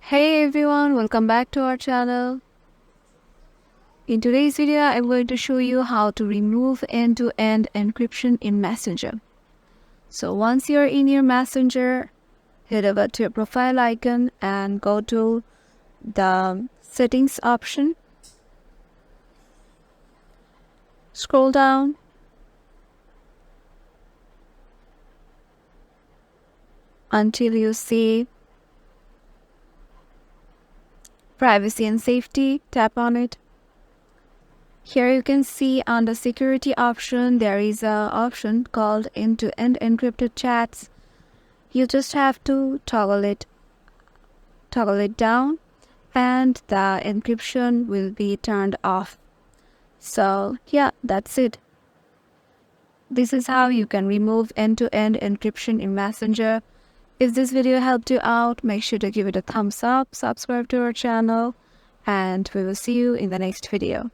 Hey everyone, welcome back to our channel. In today's video, I'm going to show you how to remove end-to-end encryption in Messenger. So once you're in your Messenger, head over to your profile icon and go to the settings option. Scroll down. Until you see privacy and safety, tap on it. Here you can see on the security option, there is an option called end-to-end encrypted chats. You just have to toggle it down and the encryption will be turned off. So yeah, that's it. This is how you can remove end-to-end encryption in Messenger. If this video helped you out, make sure to give it a thumbs up, subscribe to our channel, and we will see you in the next video.